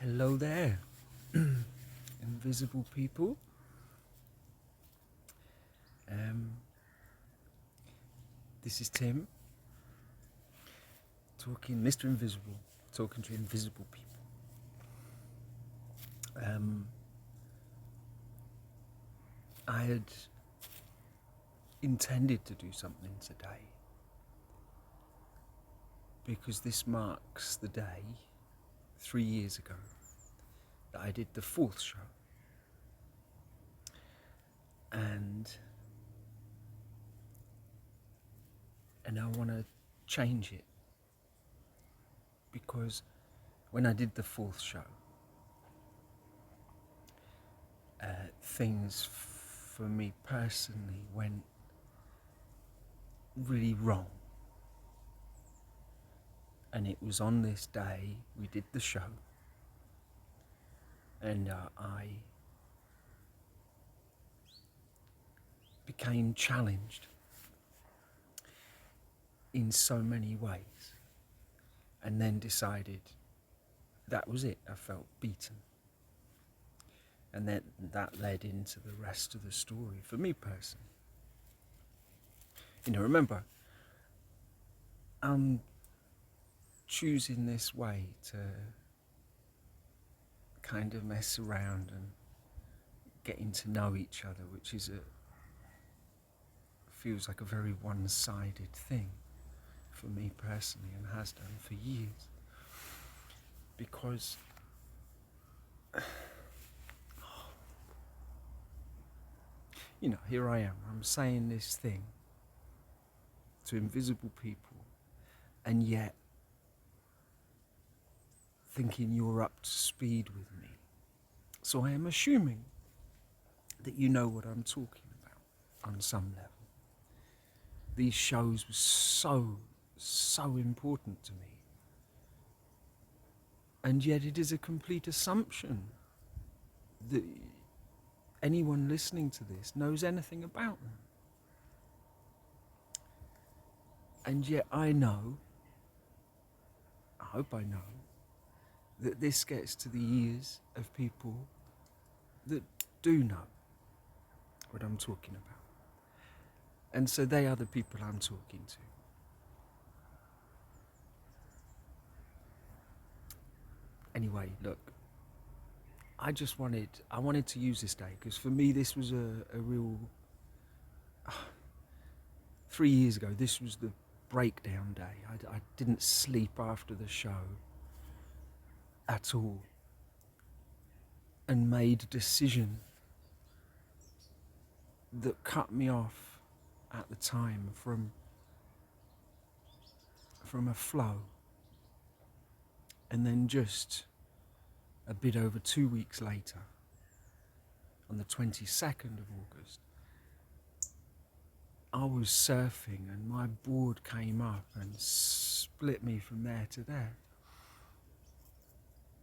Hello there, invisible people. This is Tim, talking, Mr. Invisible, talking to invisible people. I had intended to do something today because this marks the day 3 years ago that I did the 4th show, and I want to change it, because when I did the 4th show, things for me personally went really wrong. And it was on this day we did the show, and I became challenged in so many ways, and then decided that was it. I felt beaten, and then that led into the rest of the story for me personally. Remember, I'm choosing this way to kind of mess around and getting to know each other, which is feels like a very one-sided thing for me personally, and has done for years, because here I am, I'm saying this thing to invisible people, and yet thinking you're up to speed with me. So I am assuming that you know what I'm talking about on some level. These shows were so important to me. And yet it is a complete assumption that anyone listening to this knows anything about them. And yet I know, I hope I know, that this gets to the ears of people that do know what I'm talking about. And so they are the people I'm talking to. Anyway, look, I wanted to use this day, because for me this was a real, 3 years ago, this was the breakdown day. I didn't sleep after the show at all, and made a decision that cut me off at the time from a flow. And then just a bit over 2 weeks later, on the 22nd of August, I was surfing and my board came up and split me from there to there.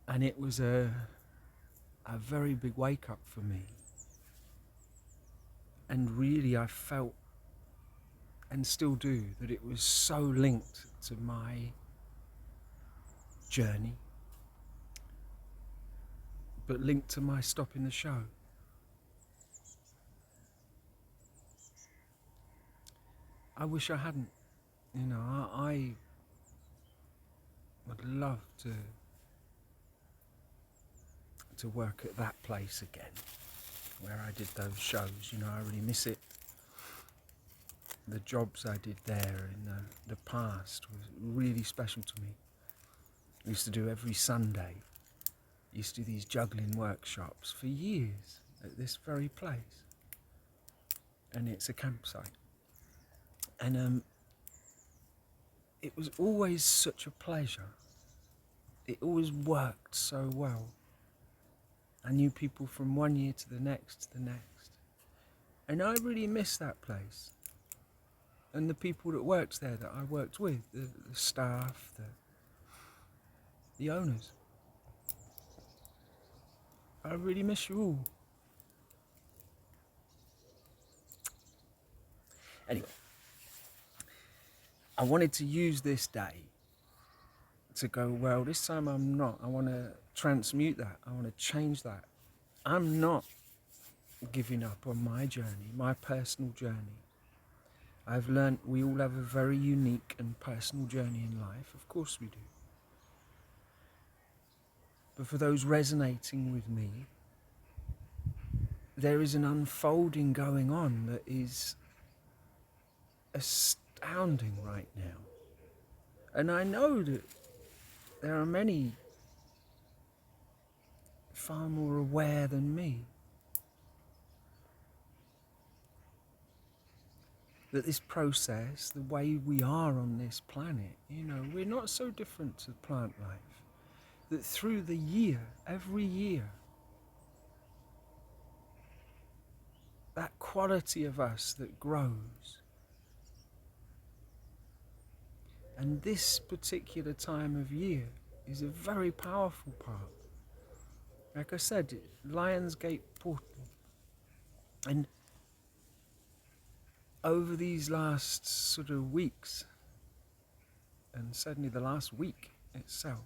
And it was a very big wake up for me. And really I felt, and still do, that it was so linked to my journey, but linked to my stopping the show. I wish I hadn't. I would love to work at that place again, where I did those shows. I really miss it. The jobs I did there in the past was really special to me. I used to do every Sunday. I used to do these juggling workshops for years at this very place. And it's a campsite. And it was always such a pleasure. It always worked so well. I knew people from one year to the next. And I really miss that place. And the people that worked there that I worked with, the staff, the owners. I really miss you all. Anyway, I wanted to use this day to go, well, this time I'm not. I want to transmute that. I want to change that. I'm not giving up on my journey, my personal journey. I've learnt we all have a very unique and personal journey in life. Of course we do. But for those resonating with me, there is an unfolding going on that is astounding right now. And I know that there are many far more aware than me. That this process, the way we are on this planet, we're not so different to plant life. That through the year, every year, that quality of us that grows. And this particular time of year is a very powerful part. Like I said, Lionsgate portal. And over these last sort of weeks, and certainly the last week itself,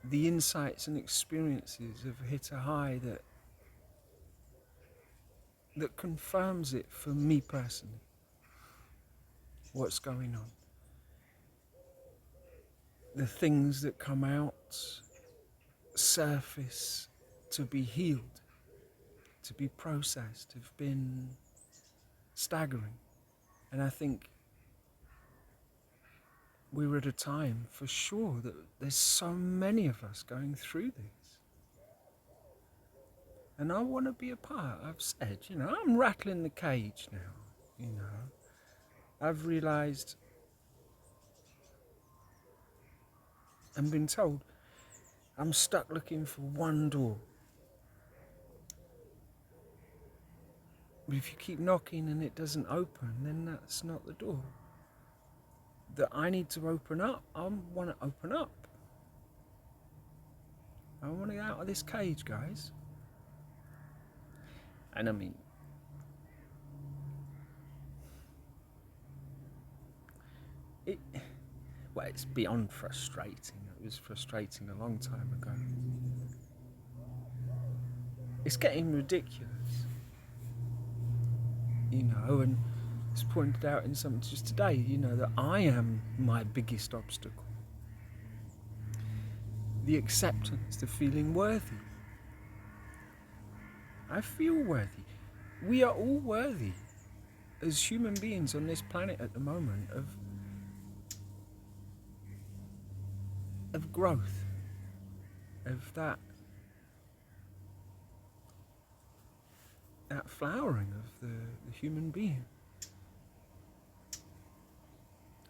the insights and experiences have hit a high that confirms it for me personally, what's going on. The things that come out, surface to be healed, to be processed, have been staggering. And I think we're at a time for sure that there's so many of us going through this. And I want to be a part. I've said, I'm rattling the cage now, I've realised and been told I'm stuck looking for one door. But if you keep knocking and it doesn't open, then that's not the door. That I need to open up. I want to open up. I want to get out of this cage, guys. And I mean, it's beyond frustrating. It was frustrating a long time ago. It's getting ridiculous. And it's pointed out in something just today, that I am my biggest obstacle. The acceptance, the feeling worthy. I feel worthy. We are all worthy as human beings on this planet at the moment of growth, of that flowering of the human being.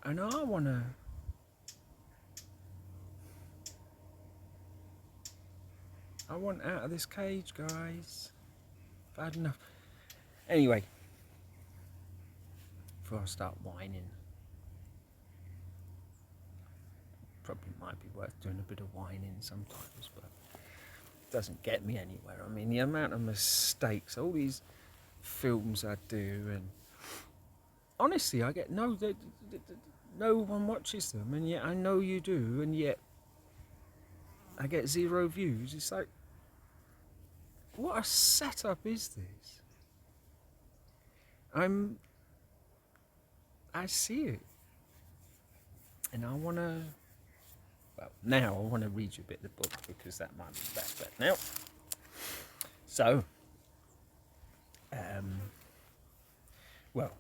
And I want out of this cage, guys. I've had enough. Anyway, before I start whining, probably might be worth doing a bit of whining sometimes, but it doesn't get me anywhere. I mean, the amount of mistakes, all these films I do, and honestly, I get no one watches them, and yet I know you do, and yet I get 0 views. It's like, what a setup is this? I see it, and I want to. Well, now I want to read you a bit of the book because that might be better now. So, well,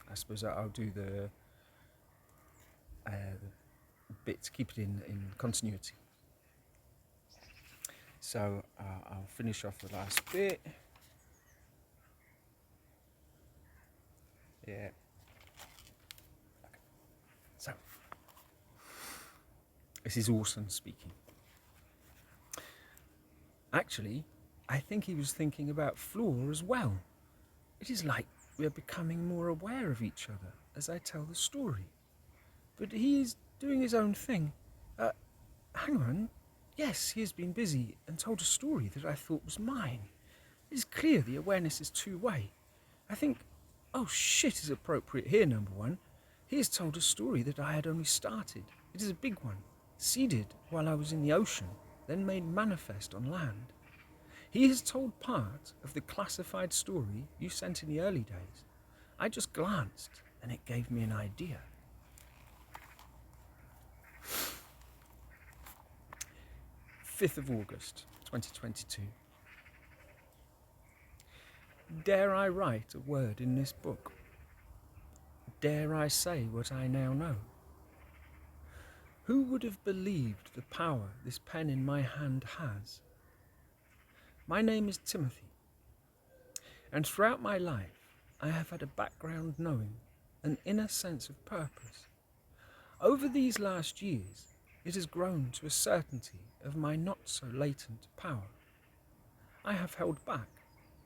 I suppose I'll do the bit to keep it in continuity. So I'll finish off the last bit. Yeah. Okay. So, this is Orson speaking. Actually, I think he was thinking about Flora as well. It is like we are becoming more aware of each other as I tell the story. But he is doing his own thing. Hang on. Yes, he has been busy and told a story that I thought was mine. It is clear the awareness is two-way. I think, oh shit is appropriate here, number one. He has told a story that I had only started. It is a big one. seeded while I was in the ocean, then made manifest on land. He has told part of the classified story you sent in the early days. I just glanced, and it gave me an idea. 5th of August, 2022. Dare I write a word in this book? Dare I say what I now know? Who would have believed the power this pen in my hand has? My name is Timothy, and throughout my life I have had a background knowing, an inner sense of purpose. Over these last years, it has grown to a certainty of my not-so-latent power. I have held back.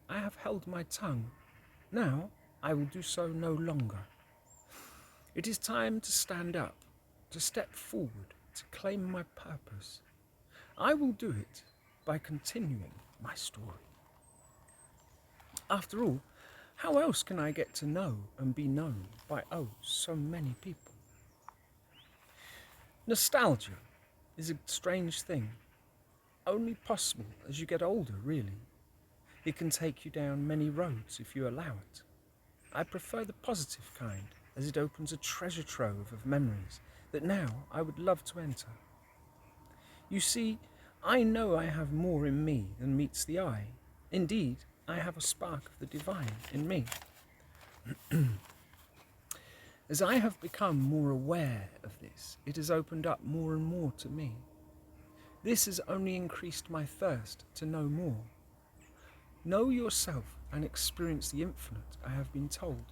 I have held my tongue. Now I will do so no longer. It is time to stand up, to step forward, to claim my purpose. I will do it by continuing my story. After all, how else can I get to know and be known by so many people? Nostalgia is a strange thing, only possible as you get older, really. It can take you down many roads if you allow it. I prefer the positive kind, as it opens a treasure trove of memories that now I would love to enter. You see, I know I have more in me than meets the eye. Indeed, I have a spark of the divine in me. As I have become more aware of this, it has opened up more and more to me. This has only increased my thirst to know more. Know yourself and experience the infinite, I have been told.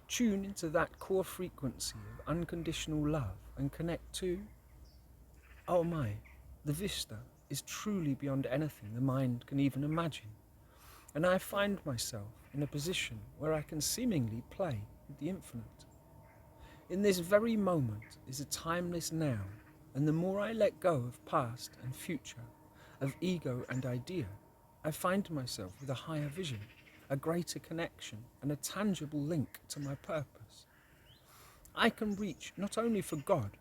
Tune into that core frequency of unconditional love and connect to... Oh my, the vista is truly beyond anything the mind can even imagine. And I find myself in a position where I can seemingly play with the infinite. In this very moment is a timeless now, and the more I let go of past and future, of ego and idea, I find myself with a higher vision, a greater connection, and a tangible link to my purpose. I can reach not only for God,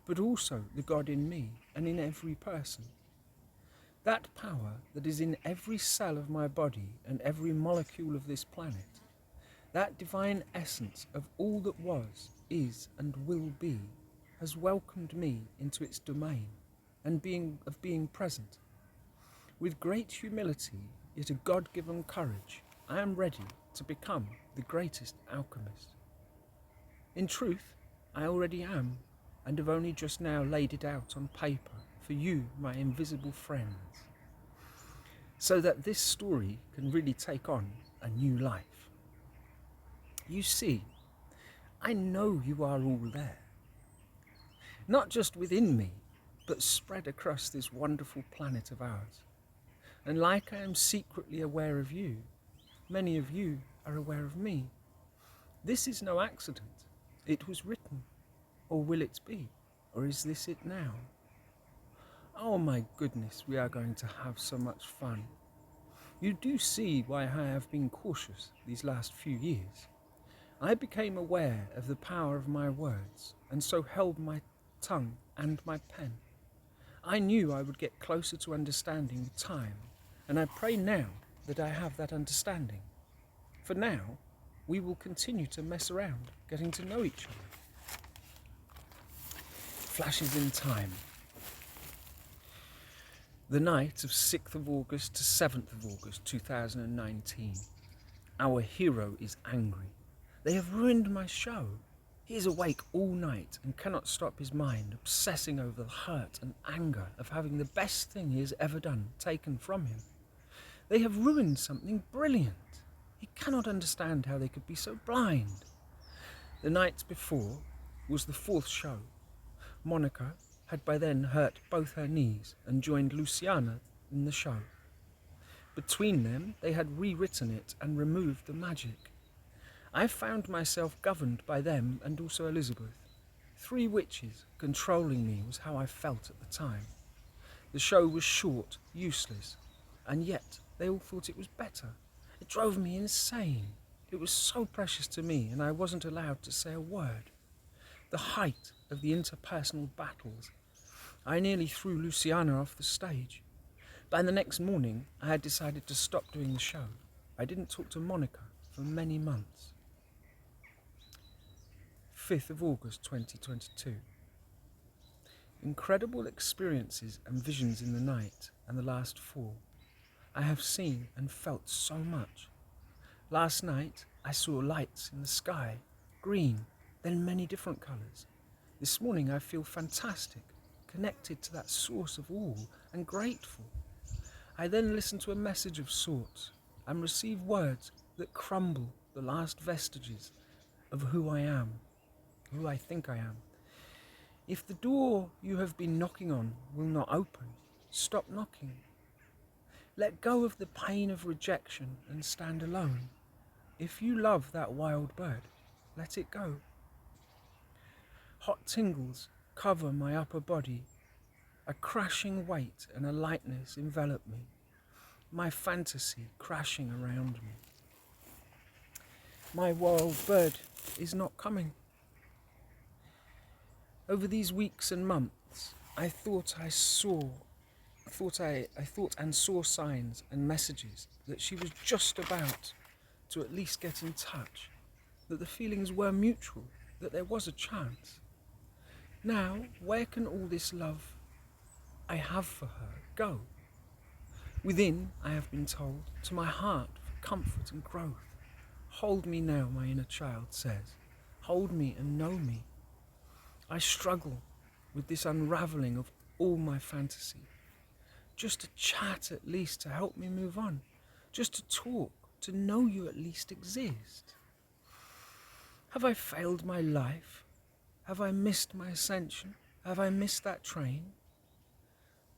but also the God in me and in every person. That power that is in every cell of my body and every molecule of this planet, that divine essence of all that was, is, and will be, has welcomed me into its domain and being present. With great humility, yet a God-given courage, I am ready to become the greatest alchemist. In truth, I already am, and have only just now laid it out on paper for you, my invisible friends, so that this story can really take on a new life. You see, I know you are all there, not just within me, but spread across this wonderful planet of ours. And like I am secretly aware of you, many of you are aware of me. This is no accident. It was written. Or will it be? Or is this it now? Oh my goodness, we are going to have so much fun. You do see why I have been cautious these last few years. I became aware of the power of my words, and so held my tongue and my pen. I knew I would get closer to understanding with time, and I pray now that I have that understanding. For now, we will continue to mess around, getting to know each other. Flashes in time. The night of 6th of August to 7th of August 2019. Our hero is angry. They have ruined my show. He is awake all night and cannot stop his mind obsessing over the hurt and anger of having the best thing he has ever done taken from him. They have ruined something brilliant. He cannot understand how they could be so blind. The night before was the 4th show. Monica had by then hurt both her knees and joined Luciana in the show. Between them, they had rewritten it and removed the magic. I found myself governed by them and also Elizabeth. 3 witches controlling me was how I felt at the time. The show was short, useless, and yet they all thought it was better. It drove me insane. It was so precious to me, and I wasn't allowed to say a word. The height of the interpersonal battles, I nearly threw Luciana off the stage. By the next morning, I had decided to stop doing the show. I didn't talk to Monica for many months. 5th of August 2022. Incredible experiences and visions in the night and the last 4. I have seen and felt so much. Last night, I saw lights in the sky, green, then many different colours. This morning, I feel fantastic, connected to that source of all and grateful. I then listen to a message of sorts and receive words that crumble the last vestiges of who I am, who I think I am. If the door you have been knocking on will not open, stop knocking. Let go of the pain of rejection and stand alone. If you love that wild bird, let it go. Hot tingles cover my upper body. A crashing weight and a lightness envelop me. My fantasy crashing around me. My wild bird is not coming. Over these weeks and months, I thought and saw signs and messages that she was just about to at least get in touch, that the feelings were mutual, that there was a chance. Now, where can all this love I have for her go? Within, I have been told, to my heart for comfort and growth. Hold me now, my inner child says. Hold me and know me. I struggle with this unravelling of all my fantasy. Just a chat at least to help me move on. Just to talk, to know you at least exist. Have I failed my life? Have I missed my ascension? Have I missed that train?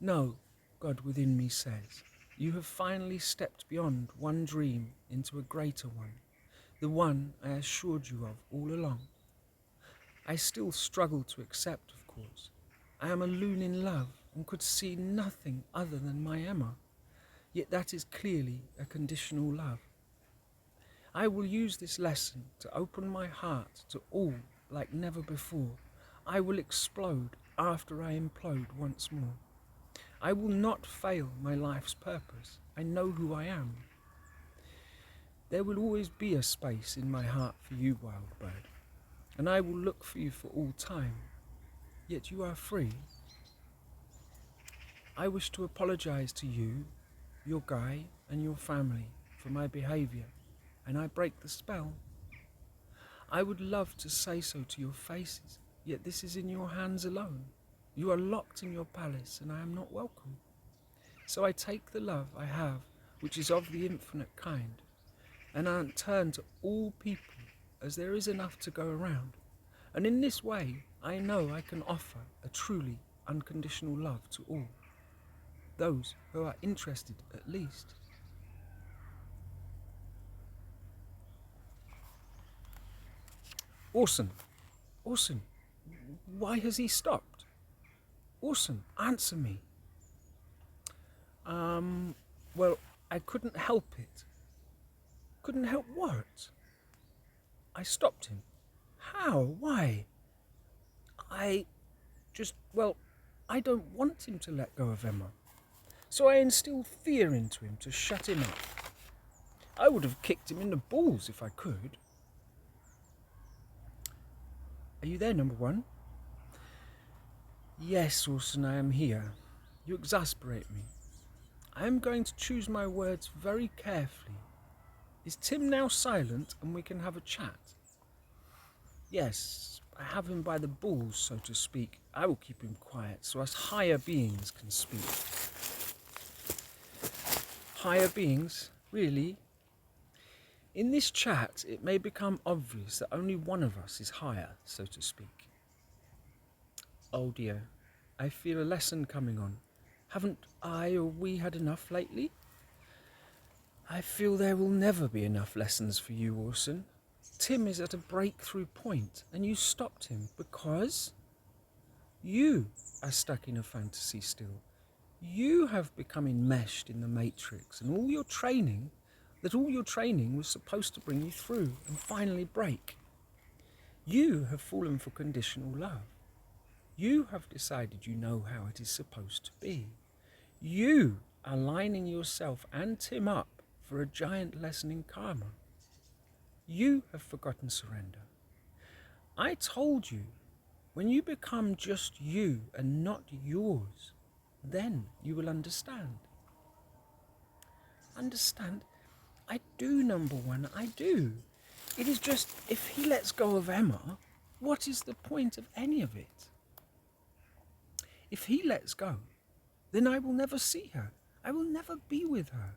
No, God within me says. You have finally stepped beyond one dream into a greater one, the one I assured you of all along. I still struggle to accept, of course. I am a loon in love and could see nothing other than my Emma, yet that is clearly a conditional love. I will use this lesson to open my heart to all like never before. I will explode after I implode once more. I will not fail my life's purpose. I know who I am. There will always be a space in my heart for you, wild bird, and I will look for you for all time. Yet you are free. I wish to apologize to you, your guy, and your family for my behavior, and I break the spell. I would love to say so to your faces, yet this is in your hands alone. You are locked in your palace, and I am not welcome. So I take the love I have, which is of the infinite kind, and I turn to all people, as there is enough to go around. And in this way, I know I can offer a truly unconditional love to all, those who are interested at least. Orson, why has he stopped? Orson, answer me. Well, I couldn't help it. Couldn't help what? I stopped him. How? Why? I don't want him to let go of Emma. So I instilled fear into him to shut him up. I would have kicked him in the balls if I could. Are you there, number one? Yes, Orson, I am here. You exasperate me. I am going to choose my words very carefully. Is Tim now silent and we can have a chat? Yes, I have him by the balls, so to speak. I will keep him quiet so us higher beings can speak. Higher beings? Really? In this chat, it may become obvious that only one of us is higher, so to speak. Oh dear, I feel a lesson coming on. Haven't I or we had enough lately? I feel there will never be enough lessons for you, Orson. Tim is at a breakthrough point, and you stopped him because you are stuck in a fantasy still. You have become enmeshed in the matrix, and all your training was supposed to bring you through and finally break. You have fallen for conditional love. You have decided you know how it is supposed to be. You are lining yourself and Tim up for a giant lesson in karma. You have forgotten surrender. I told you, when you become just you and not yours, then you will understand. Understand? I do, number one, I do. It is just, if he lets go of Emma, what is the point of any of it? If he lets go, then I will never see her. I will never be with her.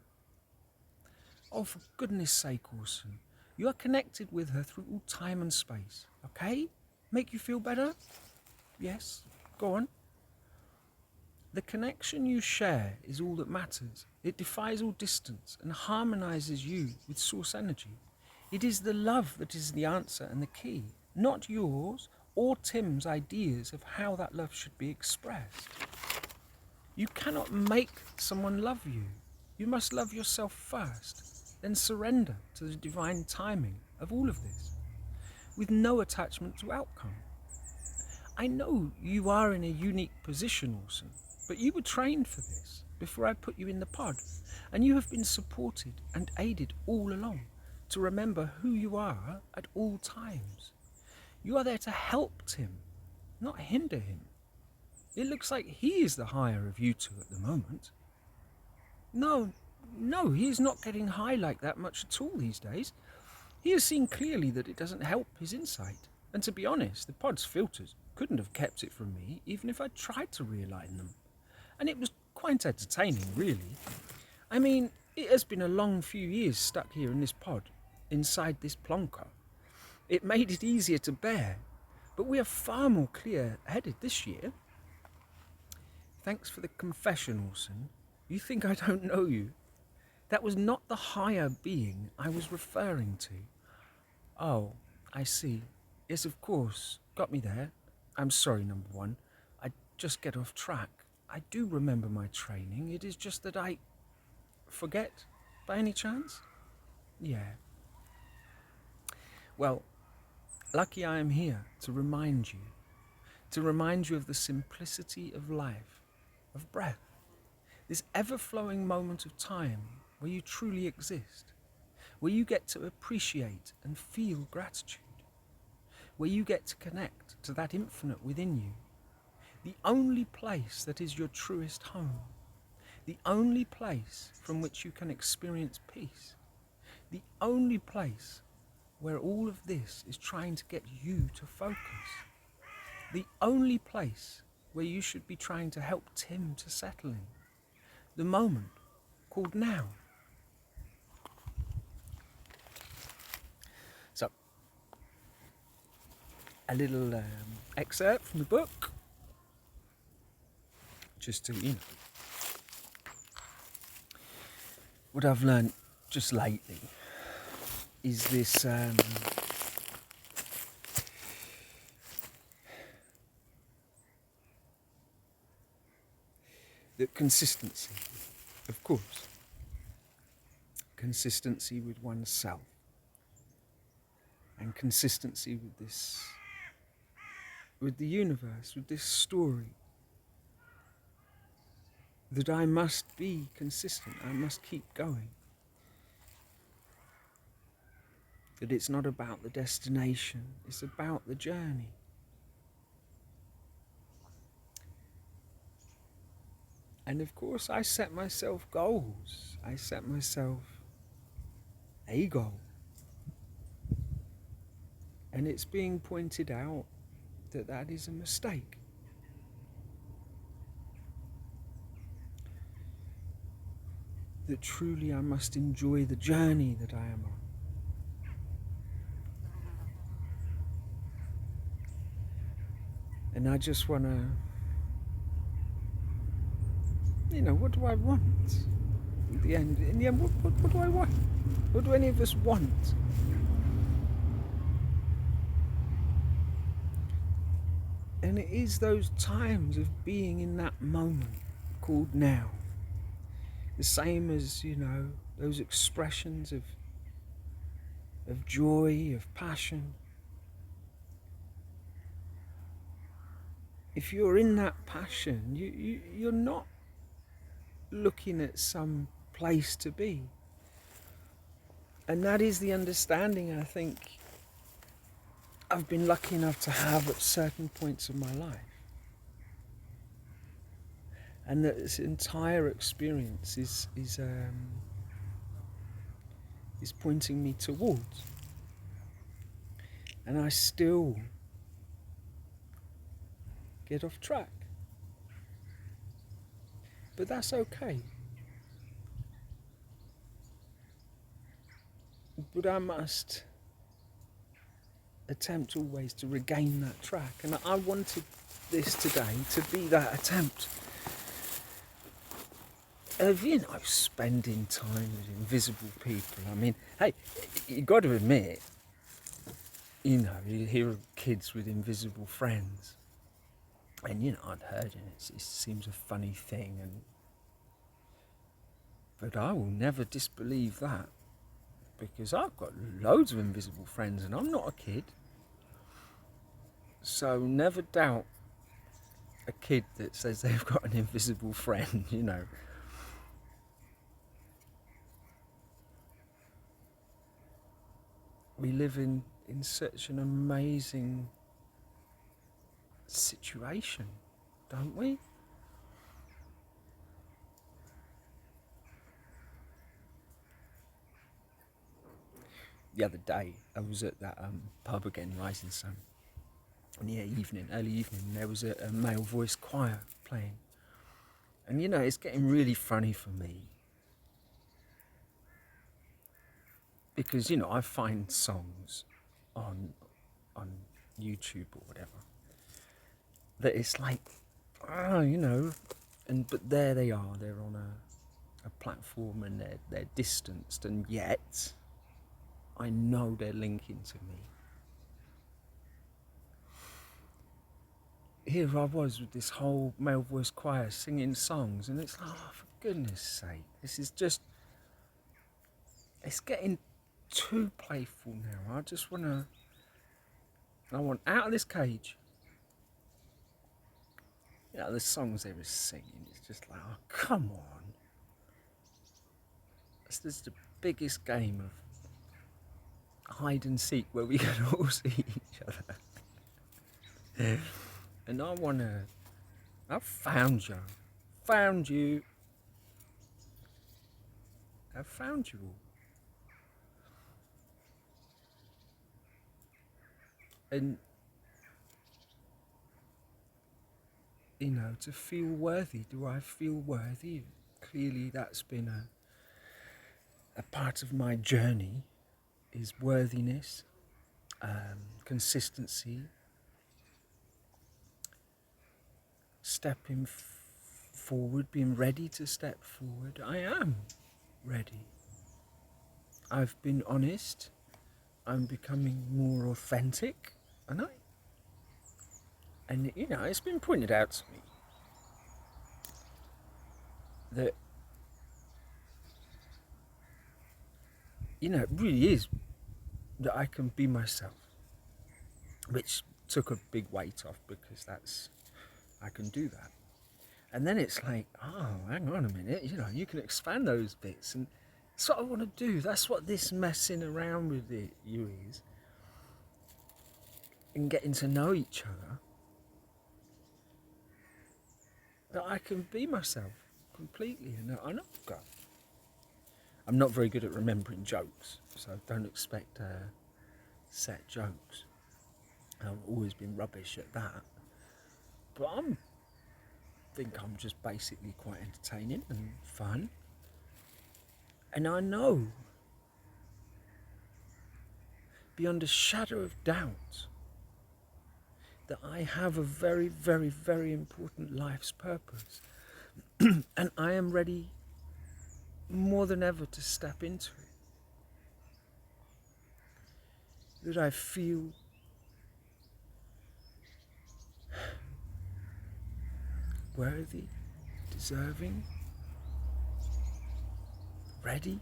Oh, for goodness sake, Orson, you are connected with her through all time and space, okay? Make you feel better? Yes, go on. The connection you share is all that matters. It defies all distance and harmonizes you with source energy. It is the love that is the answer and the key, not yours or Tim's ideas of how that love should be expressed. You cannot make someone love you. You must love yourself first, then surrender to the divine timing of all of this, with no attachment to outcome. I know you are in a unique position, Orson, but you were trained for this before I put you in the pod, and you have been supported and aided all along to remember who you are at all times. You are there to help Tim, not hinder him. It looks like he is the higher of you two at the moment. No, he is not getting high like that much at all these days. He has seen clearly that it doesn't help his insight. And to be honest, the pod's filters couldn't have kept it from me even if I tried to realign them. And it was quite entertaining, really. I mean, it has been a long few years stuck here in this pod, inside this plonker. It made it easier to bear, but we are far more clear-headed this year. Thanks for the confession, Orson. You think I don't know you? That was not the higher being I was referring to. Oh, I see. Yes, of course. Got me there. I'm sorry, number one. I just get off track. I do remember my training. It is just that I forget, by any chance? Yeah. Well, lucky I am here to remind you of the simplicity of life, of breath, this ever-flowing moment of time where you truly exist, where you get to appreciate and feel gratitude, where you get to connect to that infinite within you, the only place that is your truest home, the only place from which you can experience peace, the only place where all of this is trying to get you to focus, the only place where you should be trying to help Tim to settle in, the moment called now. So, a little excerpt from the book, just to, what I've learned just lately is this the consistency, of course, consistency with oneself and consistency with this, with the universe, with this story, that I must be consistent, I must keep going. That it's not about the destination, it's about the journey. And of course I set myself goals. I set myself a goal. And it's being pointed out that that is a mistake. That truly I must enjoy the journey that I am on. And I just want to, what do I want? In the end, what do I want? What do any of us want? And it is those times of being in that moment called now. The same as, those expressions of joy, of passion. if you're in that passion, you're not looking at some place to be. And that is the understanding I think I've been lucky enough to have at certain points of my life. And that this entire experience is pointing me towards. And I still get off track. But that's okay. But I must attempt always to regain that track. And I wanted this today to be that attempt of, spending time with invisible people. I mean, hey, you got to admit, you hear of kids with invisible friends. And, I'd heard it. It seems a funny thing. But I will never disbelieve that. Because I've got loads of invisible friends and I'm not a kid. So never doubt a kid that says they've got an invisible friend, We live in such an amazing situation, don't we? The other day, I was at that pub again, Rising Sun. In the early evening, there was a male voice choir playing. And it's getting really funny for me. Because, I find songs on YouTube or whatever that it's like, but there they are, they're on a platform and they're distanced, and yet I know they're linking to me. Here I was with this whole male voice choir singing songs, and it's like, oh, for goodness sake, this is just, it's getting too playful now. I want out of this cage. The songs they were singing, it's just like, oh, come on. This is the biggest game of hide and seek where we can all see each other. And I've found you. Found you. I've found you all. And, to feel worthy. Do I feel worthy? Clearly that's been a part of my journey, is worthiness, consistency, stepping forward, being ready to step forward. I am ready. I've been honest. I'm becoming more authentic, and it's been pointed out to me that, it really is that I can be myself, which took a big weight off, because I can do that. And then it's like, oh, hang on a minute, you can expand those bits, and that's what I want to do. That's what this messing around with you is, and getting to know each other, that I can be myself completely. And I'm not very good at remembering jokes, so don't expect set jokes. I've always been rubbish at that. But I think I'm just basically quite entertaining and fun. And I know, beyond a shadow of doubt, that I have a very, very, very important life's purpose. And I am ready more than ever to step into it. That I feel worthy, deserving, ready.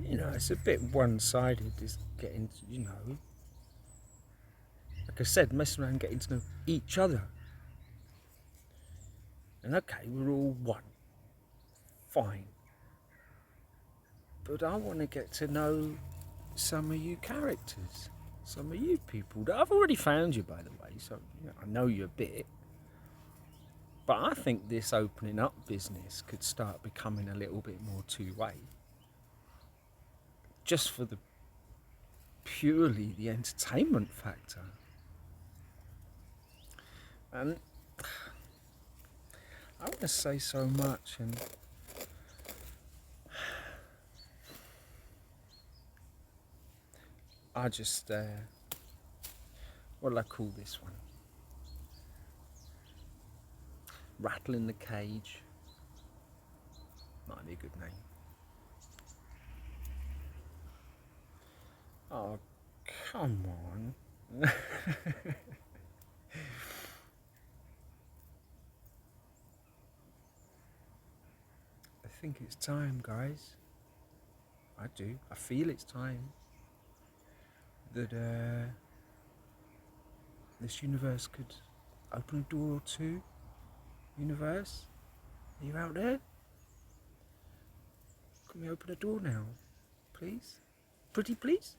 you know, it's a bit one-sided, is getting, you know, like I said, messing around, getting to know each other. And okay, we're all one. Fine. But I want to get to know some of you characters, some of you people that I've already found you, by the way, so you know, I know you a bit. But I think this opening up business could start becoming a little bit more two-way. Just for the purely the entertainment factor. And I want to say so much, and I just, what'll I call this one? Rattling the Cage. Might be a good name. Oh, come on. I think it's time, guys. I do. I feel it's time that this universe could open a door or two. Universe, are you out there? Can we open a door now, please? Pretty please?